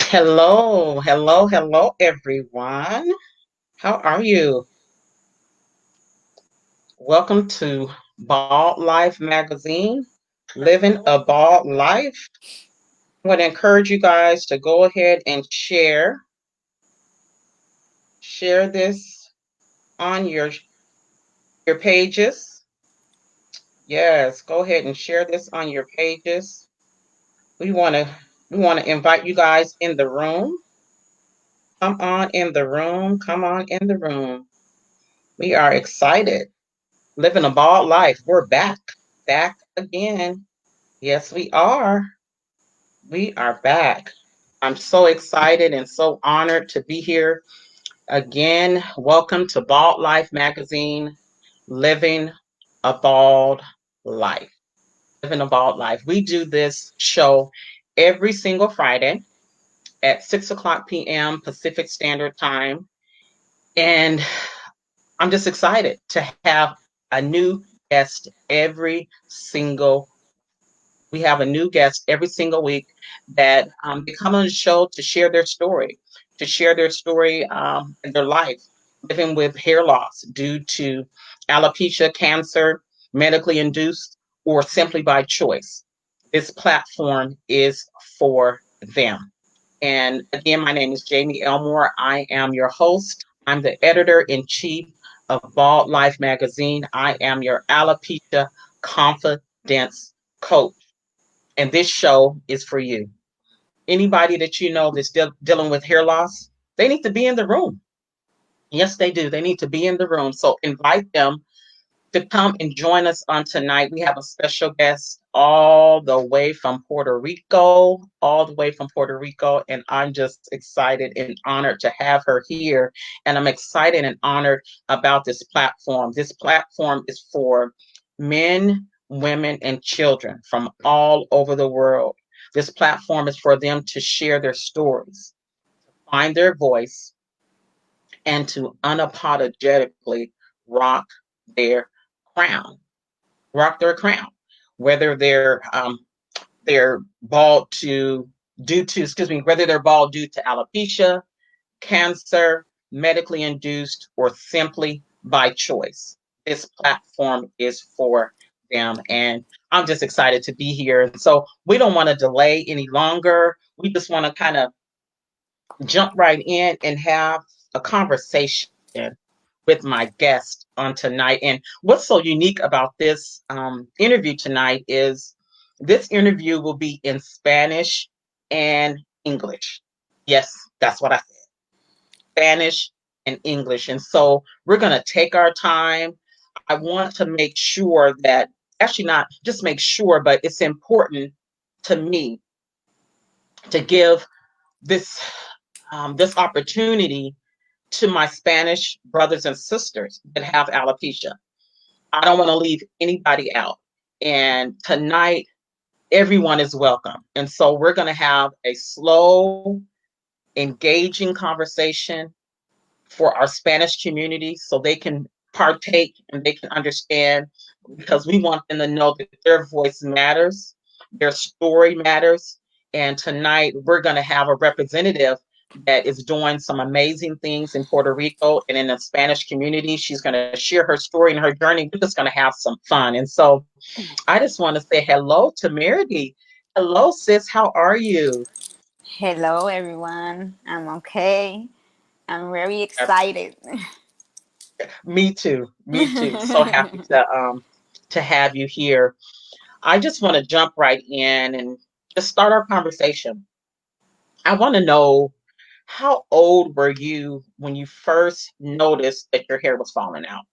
Hello, hello, hello, everyone. How are you? Welcome to Bald Life Magazine, Living a Bald Life. I want to encourage you guys to go ahead and share this on your pages. Yes, go ahead and share this on your pages. We want to we want to invite you guys in the room. Come on in the room. Come on in the room. We are excited. Living a bald life. We're back again. Yes, we are. We are back. I'm so excited and so honored to be here again. Welcome to Bald Life Magazine, Living a Bald Life. Living a Bald Life. We do this show every single Friday at 6 o'clock p.m. Pacific Standard Time. And I'm just excited to have a new guest every single we have a new guest every single week that they come on the show to share their story, in their life, living with hair loss due to alopecia, cancer, medically induced, or simply by choice. This platform is for them. And again, my name is Jamie Elmore. I am your host. I'm the editor in chief of Bald Life Magazine. I am your alopecia confidence coach. And this show is for you. Anybody that you know that's dealing with hair loss, they need to be in the room. Yes, they do. They need to be in the room. So invite them to come and join us on tonight. We have a special guest all the way from Puerto Rico, and I'm just excited and honored to have her here. And I'm excited and honored about this platform. This platform is for men, women, and children from all over the world. This platform is for them to share their stories, find their voice, and to unapologetically rock their crown. Rock their crown. Whether they're bald to due to excuse me, whether they're bald due to alopecia, cancer, medically induced, or simply by choice. This platform is for them. And I'm just excited to be here. And so we don't want to delay any longer. We just want to kind of jump right in and have a conversation with my guest on tonight. And what's so unique about this interview tonight is this interview will be in Spanish and English. Yes, that's what I said. Spanish and English. And so we're going to take our time. I want to make sure that, actually, not just make sure, but it's important to me to give this this opportunity to my Spanish brothers and sisters that have alopecia. I don't want to leave anybody out. And tonight, everyone is welcome. And so we're going to have a slow, engaging conversation for our Spanish community so they can partake and they can understand, because we want them to know that their voice matters, their story matters. And tonight, we're going to have a representative that is doing some amazing things in Puerto Rico and in the Spanish community. She's going to share her story and her journey. We're just going to have some fun. And so I just want to say hello to Meredy. Hello, sis. How are you? Hello, everyone. I'm okay. I'm very Uh, excited. Me too. Me too. So happy to have you here. I just want to jump right in and just start our conversation. I want to know, how old were you when you first noticed that your hair was falling out?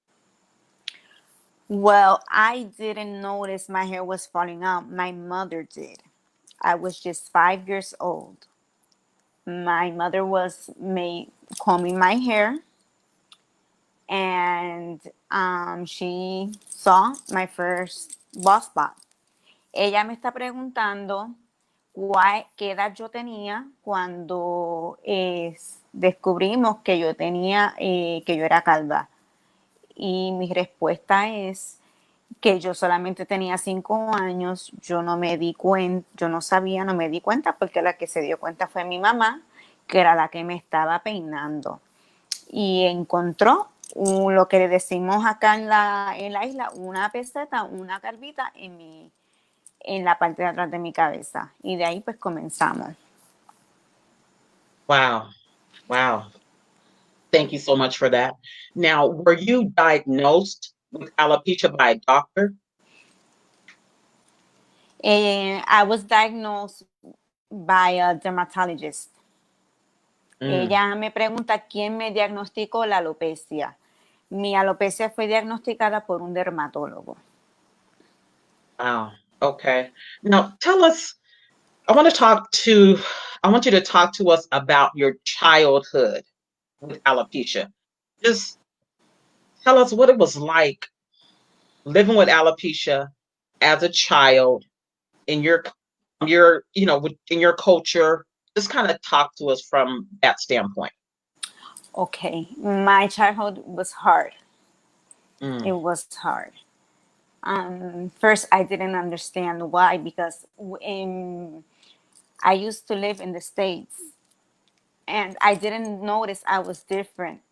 Well, I didn't notice my hair was falling out. My mother did. I was just 5 years old. My mother was combing my hair, and she saw my first bald spot. Ella me está preguntando qué edad yo tenía cuando descubrimos que que yo era calva. Y mi respuesta es, que yo solamente tenía 5 años, yo no me di cuenta, yo no sabía, no me di cuenta, porque la que se dio cuenta fue mi mamá, que era la que me estaba peinando. Y encontró lo que le decimos acá en la isla, una peseta, una calvita en la parte de atrás de mi cabeza. Y de ahí pues comenzamos. Wow. Wow. Thank you so much for that. Now, were you diagnosed with alopecia by a doctor? I was diagnosed by a dermatologist. Mm, Ella me pregunta quién me diagnosticó la alopecia. Mi alopecia fue diagnosticada por un dermatólogo. wow. Okay. Now, tell us, I want to talk to, I want you to talk to us about your childhood with alopecia. Just tell us what it was like living with alopecia as a child in in your culture. Just kind of talk to us from that standpoint. Okay, my childhood was hard. It Mm, was hard. First, I didn't understand why, because I used to live in the States and I didn't notice I was different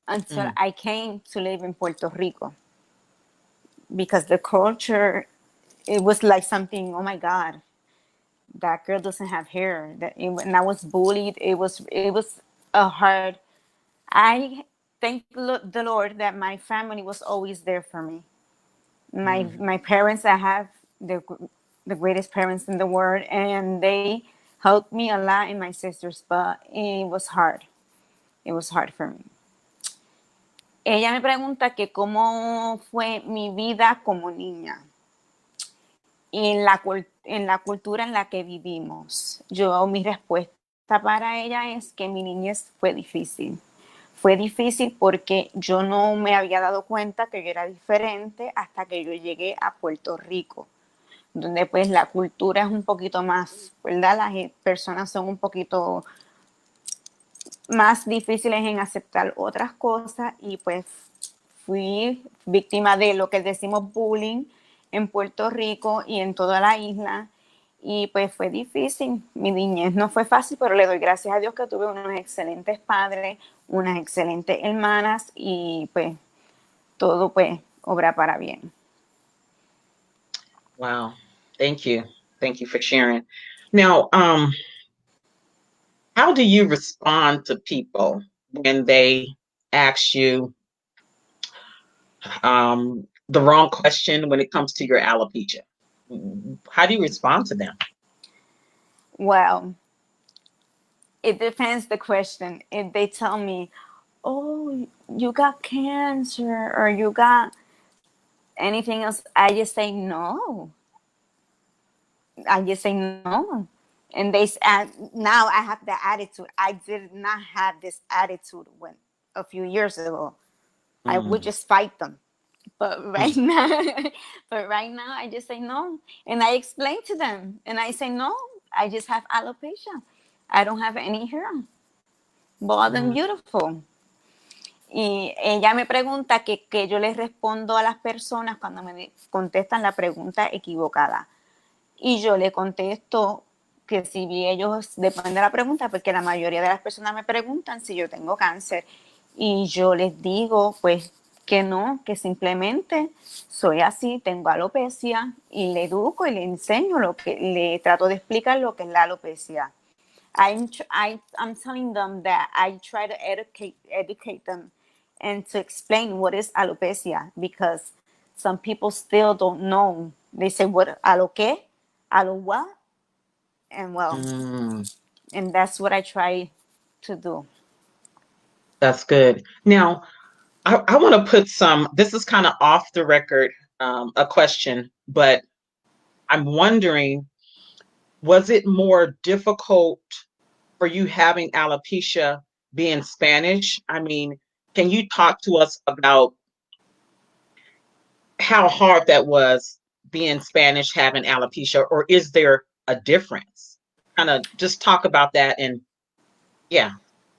until mm, I came to live in Puerto Rico, because the culture, it was like something, oh my God, that girl doesn't have hair. And I was bullied. It was a hard. I thank the Lord that my family was always there for me. mm. My parents, I have the greatest parents in the world, and they helped me a lot, and my sisters, but it was hard. It was hard for me. Ella me pregunta que cómo fue mi vida como niña en la cultura en la que vivimos. Mi respuesta para ella es que mi niñez fue difícil. Fue difícil porque yo no me había dado cuenta que yo era diferente hasta que yo llegué a Puerto Rico, donde pues la cultura es un poquito más, ¿verdad? Las personas son un poquito más difíciles en aceptar otras cosas, y pues fui víctima de lo que decimos bullying en Puerto Rico y en toda la isla, y pues fue difícil. Mi niñez no fue fácil, pero le doy gracias a Dios que tuve unos excelentes padres, unas excelentes hermanas, y pues todo pues obra para bien. Wow. Thank you. Thank you for sharing. Now, how do you respond to people when they ask you the wrong question when it comes to your alopecia? How do you respond to them? Well, it depends the question. If they tell me, oh, you got cancer or you got anything else, I just say no. I just say no. And now I have that attitude. I did not have this attitude when a few years ago. I would Mm, just fight them. But right mm, now, I just say no, and I explain to them, and I say no. I just have alopecia. I don't have any hair. Bald and mm. beautiful. Y ella me pregunta que yo les respondo a las personas cuando me contestan la pregunta equivocada. Y yo le contesto que si ellos, depende de la pregunta, porque la mayoría de las personas me preguntan si yo tengo cáncer. Y yo les digo, pues, que no, que simplemente soy así, tengo alopecia, y le educo y le enseño le trato de explicar lo que es la alopecia. I'm telling them that I try to educate them and to explain what is alopecia, because some people still don't know. They say, what, alo qué? Alo what? And well, Mm, and that's what I try to do. that's good. Now, I want to put this is kind of off the record, a question, but I'm wondering, was it more difficult for you having alopecia being Spanish? I mean, can you talk to us about how hard that was being Spanish having alopecia, or is there a difference? Kind of just talk about that and yeah,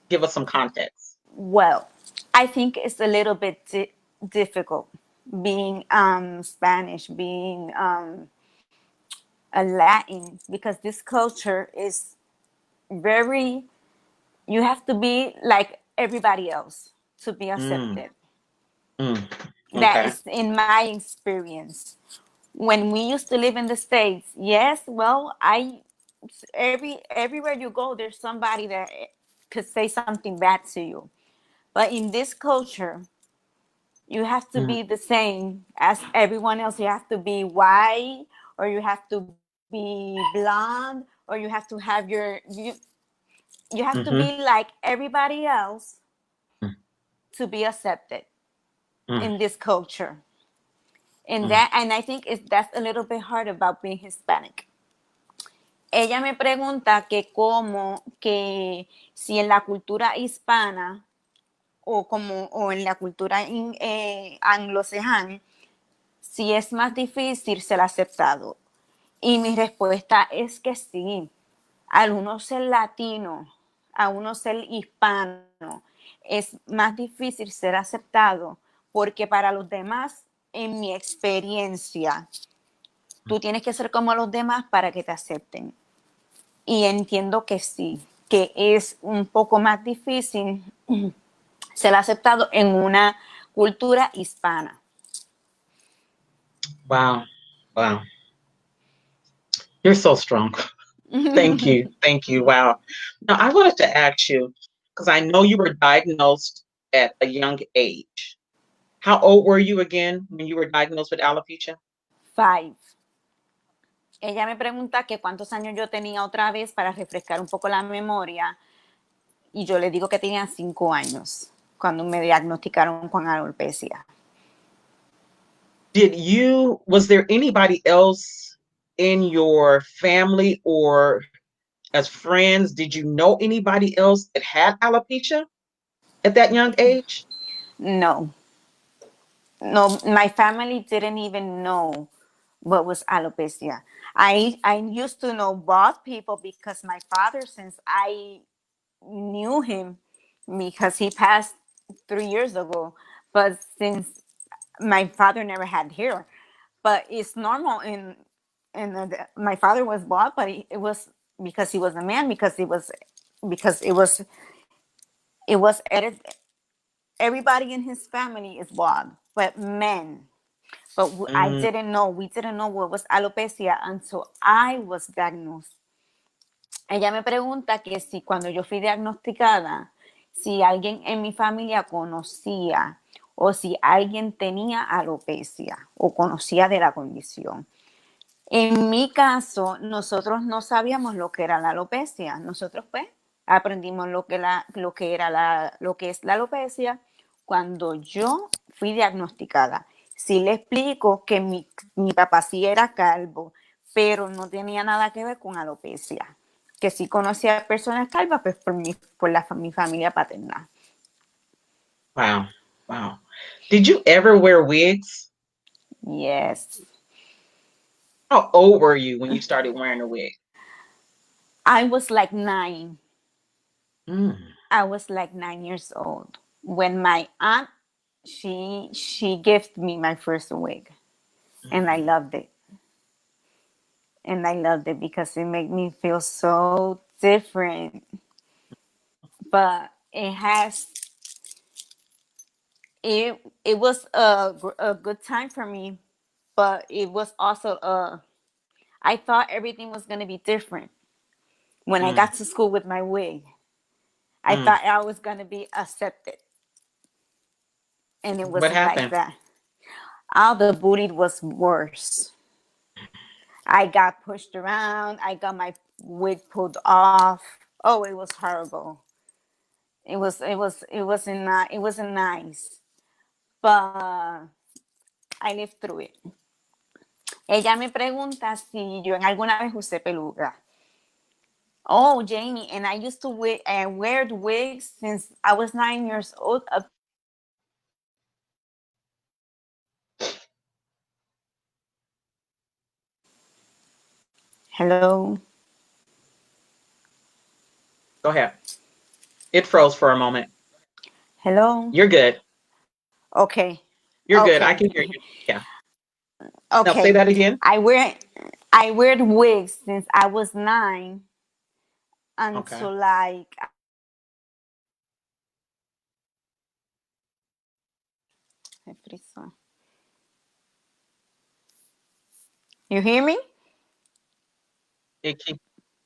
give us some context. Well, I think it's a little bit difficult. being Spanish, being a Latin, because this culture is very, you have to be like everybody else to be Mm, accepted. mm. That Okay. is in my experience. When we used to live in the States, yes, well, everywhere you go, there's somebody that could say something bad to you. But in this culture, you have to Mm, be the same as everyone else. You have to be white, or you have to be blonde, or you have to have you have to be mm-hmm, like everybody else mm, to be accepted mm, in this culture. mm. And I think that's a little bit hard about being Hispanic. Ella me pregunta que cómo, que si en la cultura hispana o en la cultura anglosajana, si es más difícil ser aceptado. Y mi respuesta es que sí. Al uno ser latino, a uno ser hispano, es más difícil ser aceptado porque para los demás, en mi experiencia, tú tienes que ser como los demás para que te acepten. Y entiendo que sí, que es un poco más difícil ser aceptado en una cultura hispana. Wow. Wow. You're so strong. Thank you. Thank you. Wow. Now, I wanted to ask you, because I know you were diagnosed at a young age. How old were you again when you were diagnosed with alopecia? 5. Ella me pregunta que cuántos años yo tenía otra vez para refrescar un poco la memoria y yo le digo que tenía 5 años cuando me diagnosticaron con alopecia. Was there anybody else in your family or as friends? Did you know anybody else that had alopecia at that young age? No, no, my family didn't even know what was alopecia. I used to know both people because my father, since I knew him, because he passed 3 years ago, but since my father never had hair, but it's normal my father was bald, but it was because he was a man, because it was everybody in his family is bald, but men. But Mm, we didn't know what was alopecia until I was diagnosed. Ella me pregunta que si cuando yo fui diagnosticada, si alguien en mi familia conocía o si alguien tenía alopecia o conocía de la condición. En mi caso, nosotros no sabíamos lo que era la alopecia. Nosotros pues aprendimos lo que es la alopecia cuando yo fui diagnosticada. Sí le explico que mi papá sí era calvo, pero no tenía nada que ver con alopecia. Que sí conocía a personas calvas, pues mi familia paterna. wow. Wow. Did you ever wear wigs? Yes. How old were you when you started wearing a wig? I was like 9. Mm, I was like 9 years old when my aunt she gifted me my first wig, and I mm, loved it. And I loved it because it made me feel so different. But it was a good time for me, but it was also I thought everything was going to be different when I mm, got to school with my wig. I mm. thought I was going to be accepted, and it What wasn't like happened? that. All the bullied was worse. I got pushed around. I got my wig pulled off. Oh, it was horrible. It wasn't nice. But I lived through it. Ella me pregunta si yo en alguna vez usé peluca. Oh, Jamie, and I used to wear wigs since I was 9 years old up. Hello. Go ahead. It froze for a moment. Hello. You're good. Okay. You're good. I Okay. can hear you. Yeah. Now say Okay. that again. I wear wigs since I was 9 Okay. until like you hear me? It keep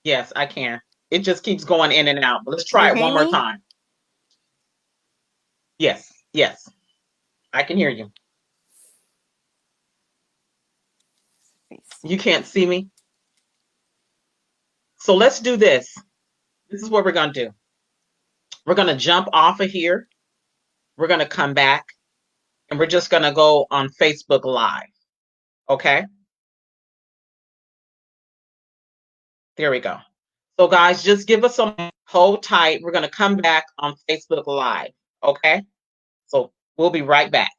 yes, I can. It just keeps going in and out. But let's try You it hear one more me? time. Yes, yes. I can hear you. You can't see me? So let's do this. This is what we're going to do. We're going to jump off of here. We're going to come back and we're just going to go on Facebook Live. Okay? There we go. So guys, just give us some hold tight. We're going to come back on Facebook Live. Okay? So we'll be right back.